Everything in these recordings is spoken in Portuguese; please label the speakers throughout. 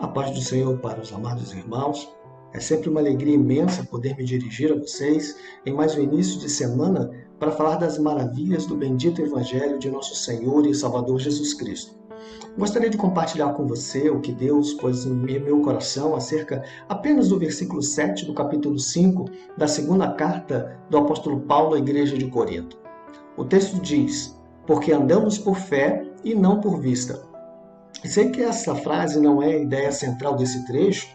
Speaker 1: A paz do Senhor para os amados irmãos. É sempre uma alegria imensa poder me dirigir a vocês em mais um início de semana para falar das maravilhas do bendito Evangelho de nosso Senhor e Salvador Jesus Cristo. Gostaria de compartilhar com você o que Deus pôs em meu coração acerca apenas do versículo 7 do capítulo 5 da segunda carta do apóstolo Paulo à igreja de Corinto. O texto diz: porque andamos por fé e não por vista. Sei que essa frase não é a ideia central desse trecho,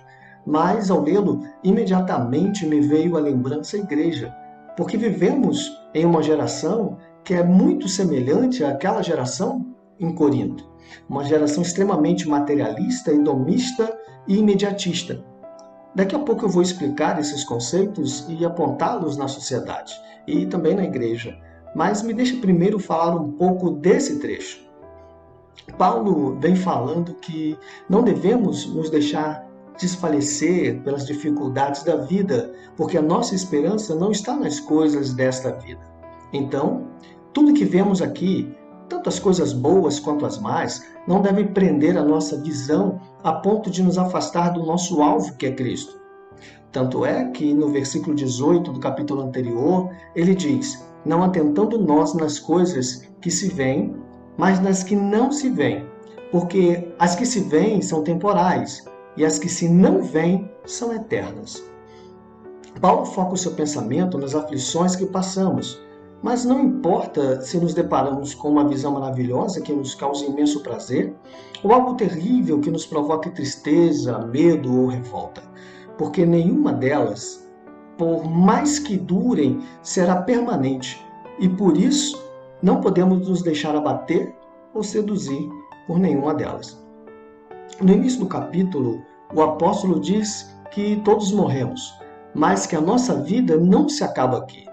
Speaker 1: mas ao lê-lo, imediatamente me veio à lembrança a igreja, porque vivemos em uma geração que é muito semelhante àquela geração em Corinto, uma geração extremamente materialista, hedonista e imediatista. Daqui a pouco eu vou explicar esses conceitos e apontá-los na sociedade e também na igreja, mas me deixe primeiro falar um pouco desse trecho. Paulo vem falando que não devemos nos deixar desfalecer pelas dificuldades da vida, porque a nossa esperança não está nas coisas desta vida. Então, tudo que vemos aqui, tanto as coisas boas quanto as más, não deve prender a nossa visão a ponto de nos afastar do nosso alvo, que é Cristo. Tanto é que no versículo 18 do capítulo anterior, ele diz: não atentando nós nas coisas que se veem, mas nas que não se veem, porque as que se veem são temporais, e as que se não veem são eternas. Paulo foca o seu pensamento nas aflições que passamos, mas não importa se nos deparamos com uma visão maravilhosa que nos causa imenso prazer, ou algo terrível que nos provoque tristeza, medo ou revolta, porque nenhuma delas, por mais que durem, será permanente, e por isso não podemos nos deixar abater ou seduzir por nenhuma delas. No início do capítulo, o apóstolo diz que todos morremos, mas que a nossa vida não se acaba aqui,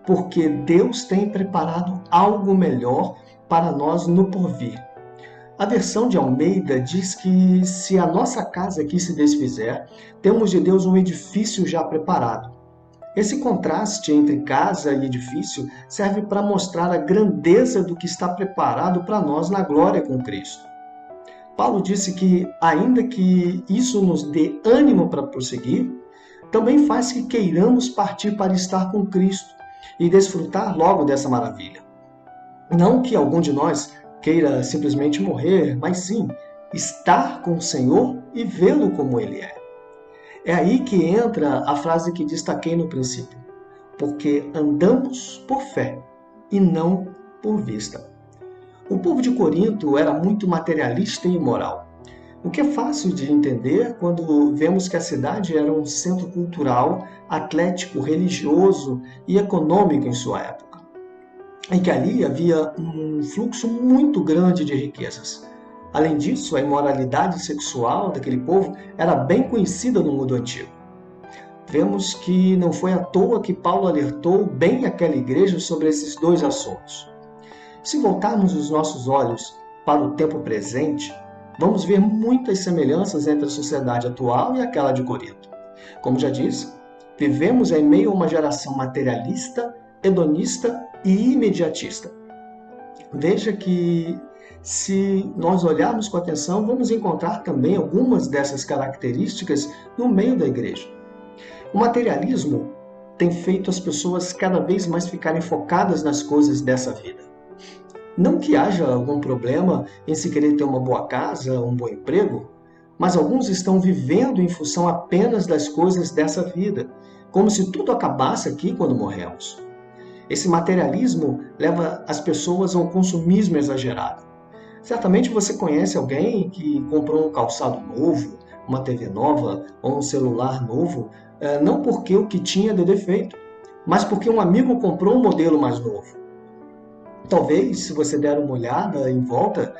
Speaker 1: porque Deus tem preparado algo melhor para nós no porvir. A versão de Almeida diz que se a nossa casa aqui se desfizer, temos de Deus um edifício já preparado. Esse contraste entre casa e edifício serve para mostrar a grandeza do que está preparado para nós na glória com Cristo. Paulo disse que, ainda que isso nos dê ânimo para prosseguir, também faz que queiramos partir para estar com Cristo e desfrutar logo dessa maravilha. Não que algum de nós queira simplesmente morrer, mas sim estar com o Senhor e vê-lo como Ele é. É aí que entra a frase que destaquei no princípio, porque andamos por fé e não por vista. O povo de Corinto era muito materialista e imoral, o que é fácil de entender quando vemos que a cidade era um centro cultural, atlético, religioso e econômico em sua época, em que ali havia um fluxo muito grande de riquezas. Além disso, a imoralidade sexual daquele povo era bem conhecida no mundo antigo. Vemos que não foi à toa que Paulo alertou bem aquela igreja sobre esses dois assuntos. Se voltarmos os nossos olhos para o tempo presente, vamos ver muitas semelhanças entre a sociedade atual e aquela de Corinto. Como já disse, vivemos em meio a uma geração materialista, hedonista e imediatista. Veja que, se nós olharmos com atenção, vamos encontrar também algumas dessas características no meio da igreja. O materialismo tem feito as pessoas cada vez mais ficarem focadas nas coisas dessa vida. Não que haja algum problema em se querer ter uma boa casa, um bom emprego, mas alguns estão vivendo em função apenas das coisas dessa vida, como se tudo acabasse aqui quando morremos. Esse materialismo leva as pessoas ao consumismo exagerado. Certamente você conhece alguém que comprou um calçado novo, uma TV nova ou um celular novo, não porque o que tinha deu defeito, mas porque um amigo comprou um modelo mais novo. Talvez, se você der uma olhada em volta,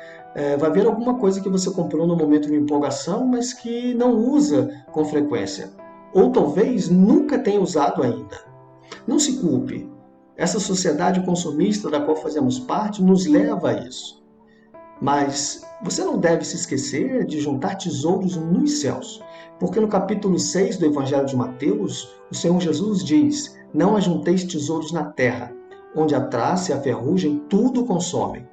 Speaker 1: vai ver alguma coisa que você comprou no momento de empolgação, mas que não usa com frequência. Ou talvez nunca tenha usado ainda. Não se culpe. Essa sociedade consumista da qual fazemos parte nos leva a isso. Mas você não deve se esquecer de juntar tesouros nos céus, porque no capítulo 6 do Evangelho de Mateus, o Senhor Jesus diz: não ajunteis tesouros na terra, onde a traça e a ferrugem tudo consomem,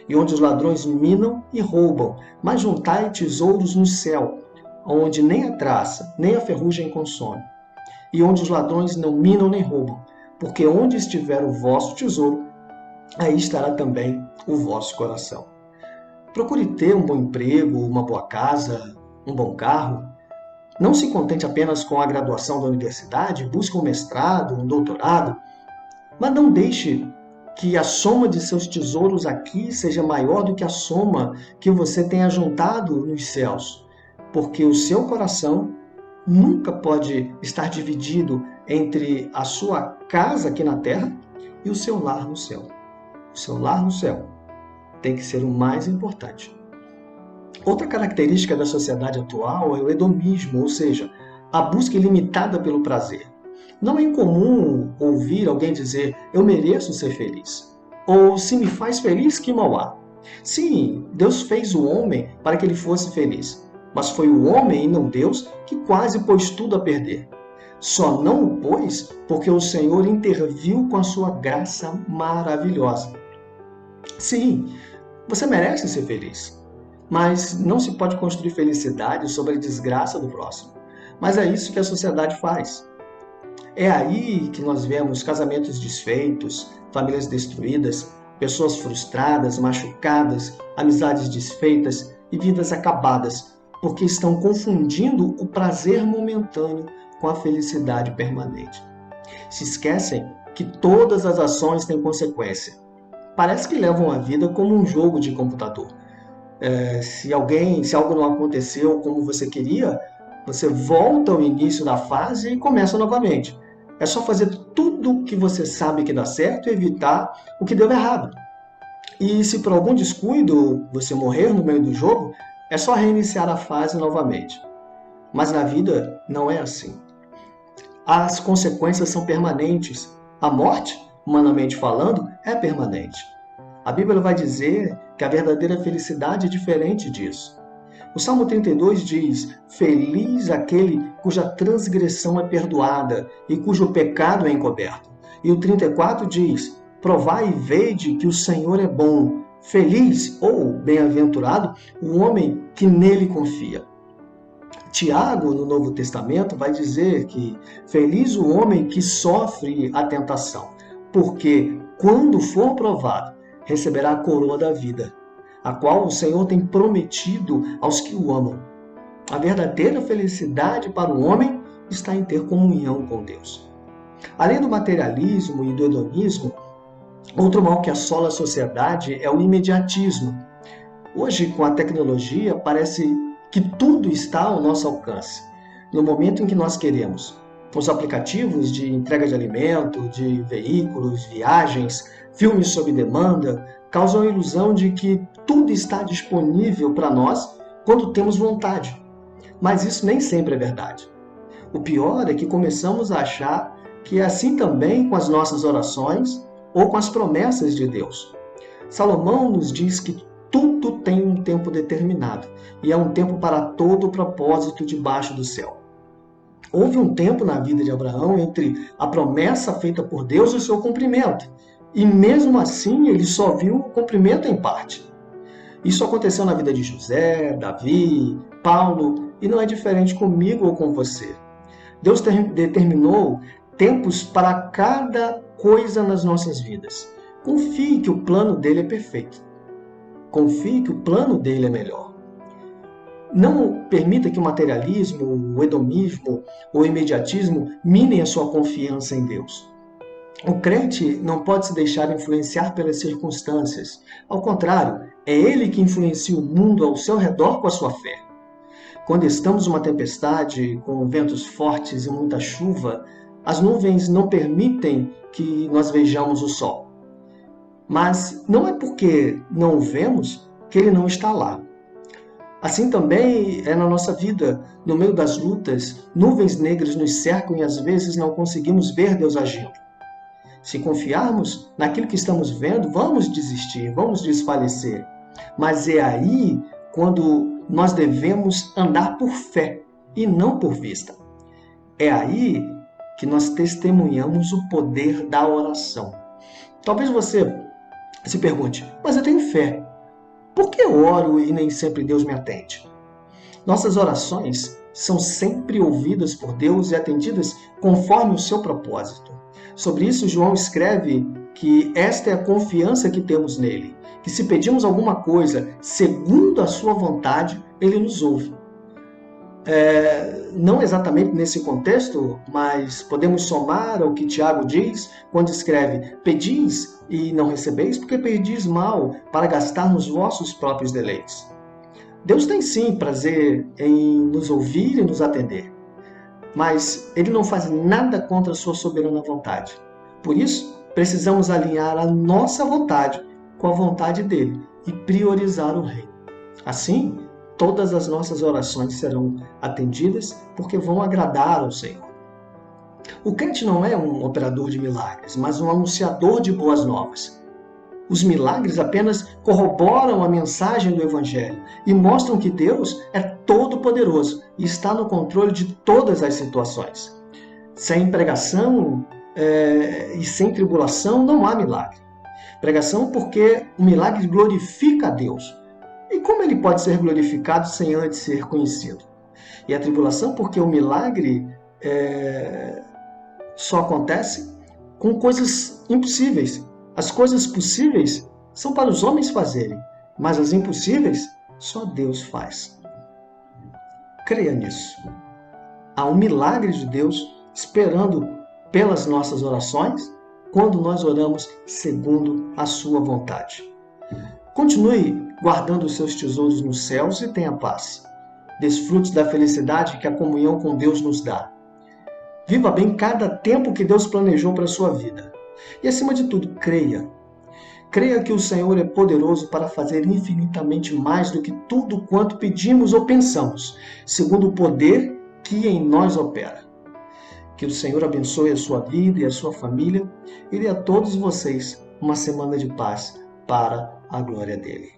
Speaker 1: e onde os ladrões minam e roubam, mas juntai tesouros no céu, onde nem a traça, nem a ferrugem consome, e onde os ladrões não minam nem roubam, porque onde estiver o vosso tesouro, aí estará também o vosso coração. Procure ter um bom emprego, uma boa casa, um bom carro. Não se contente apenas com a graduação da universidade, busque um mestrado, um doutorado, mas não deixe que a soma de seus tesouros aqui seja maior do que a soma que você tenha juntado nos céus, porque o seu coração nunca pode estar dividido entre a sua casa aqui na terra e o seu lar no céu. O seu lar no céu tem que ser o mais importante. Outra característica da sociedade atual é o hedonismo, ou seja, a busca ilimitada pelo prazer. Não é incomum ouvir alguém dizer, eu mereço ser feliz. Ou, se me faz feliz, que mal há. Sim, Deus fez o homem para que ele fosse feliz. Mas foi o homem e não Deus que quase pôs tudo a perder. Só não o pôs porque o Senhor interviu com a sua graça maravilhosa. Sim, você merece ser feliz. Mas não se pode construir felicidade sobre a desgraça do próximo. Mas é isso que a sociedade faz. É aí que nós vemos casamentos desfeitos, famílias destruídas, pessoas frustradas, machucadas, amizades desfeitas e vidas acabadas, porque estão confundindo o prazer momentâneo com a felicidade permanente. Se esquecem que todas as ações têm consequência. Parece que levam a vida como um jogo de computador. Se algo não aconteceu como você queria, você volta ao início da fase e começa novamente. É só fazer tudo o que você sabe que dá certo e evitar o que deu errado. E se por algum descuido você morrer no meio do jogo, é só reiniciar a fase novamente. Mas na vida não é assim. As consequências são permanentes. A morte, humanamente falando, é permanente. A Bíblia vai dizer que a verdadeira felicidade é diferente disso. O Salmo 32 diz, feliz aquele cuja transgressão é perdoada e cujo pecado é encoberto. E o 34 diz, provai e vede que o Senhor é bom, feliz ou bem-aventurado o homem que nele confia. Tiago, no Novo Testamento, vai dizer que feliz o homem que sofre a tentação, porque quando for provado, receberá a coroa da vida, a qual o Senhor tem prometido aos que o amam. A verdadeira felicidade para o homem está em ter comunhão com Deus. Além do materialismo e do hedonismo, outro mal que assola a sociedade é o imediatismo. Hoje, com a tecnologia, parece que tudo está ao nosso alcance, no momento em que nós queremos. Os aplicativos de entrega de alimento, de veículos, viagens, filmes sob demanda, causam a ilusão de que tudo está disponível para nós quando temos vontade. Mas isso nem sempre é verdade. O pior é que começamos a achar que é assim também com as nossas orações ou com as promessas de Deus. Salomão nos diz que tudo tem um tempo determinado e é um tempo para todo o propósito debaixo do céu. Houve um tempo na vida de Abraão entre a promessa feita por Deus e o seu cumprimento. E mesmo assim, ele só viu o cumprimento em parte. Isso aconteceu na vida de José, Davi, Paulo, e não é diferente comigo ou com você. Deus determinou tempos para cada coisa nas nossas vidas. Confie que o plano dele é perfeito. Confie que o plano dele é melhor. Não permita que o materialismo, o hedonismo ou o imediatismo minem a sua confiança em Deus. O crente não pode se deixar influenciar pelas circunstâncias. Ao contrário, é ele que influencia o mundo ao seu redor com a sua fé. Quando estamos numa tempestade, com ventos fortes e muita chuva, as nuvens não permitem que nós vejamos o sol. Mas não é porque não o vemos que ele não está lá. Assim também é na nossa vida, no meio das lutas, nuvens negras nos cercam e às vezes não conseguimos ver Deus agindo. Se confiarmos naquilo que estamos vendo, vamos desistir, vamos desfalecer. Mas é aí quando nós devemos andar por fé e não por vista. É aí que nós testemunhamos o poder da oração. Talvez você se pergunte, mas eu tenho fé. Por que eu oro e nem sempre Deus me atende? Nossas orações são sempre ouvidas por Deus e atendidas conforme o seu propósito. Sobre isso, João escreve que esta é a confiança que temos nele, que se pedimos alguma coisa segundo a sua vontade, ele nos ouve. Não exatamente nesse contexto, mas podemos somar ao que Tiago diz quando escreve: pedis e não recebeis, porque pedis mal para gastar nos vossos próprios deleites. Deus tem sim prazer em nos ouvir e nos atender, mas ele não faz nada contra a sua soberana vontade. Por isso, precisamos alinhar a nossa vontade com a vontade dele e priorizar o reino. Assim, todas as nossas orações serão atendidas porque vão agradar ao Senhor. O crente não é um operador de milagres, mas um anunciador de boas novas. Os milagres apenas corroboram a mensagem do Evangelho e mostram que Deus é todo-poderoso e está no controle de todas as situações. Sem pregação e sem tribulação não há milagre. Pregação porque o milagre glorifica a Deus. E como ele pode ser glorificado sem antes ser conhecido? E a tribulação porque o milagre só acontece com coisas impossíveis. As coisas possíveis são para os homens fazerem, mas as impossíveis só Deus faz. Creia nisso. Há um milagre de Deus esperando pelas nossas orações quando nós oramos segundo a sua vontade. Continue guardando os seus tesouros nos céus e tenha paz. Desfrute da felicidade que a comunhão com Deus nos dá. Viva bem cada tempo que Deus planejou para a sua vida. E, acima de tudo, creia. Creia que o Senhor é poderoso para fazer infinitamente mais do que tudo quanto pedimos ou pensamos, segundo o poder que em nós opera. Que o Senhor abençoe a sua vida e a sua família e dê a todos vocês uma semana de paz para a glória dele.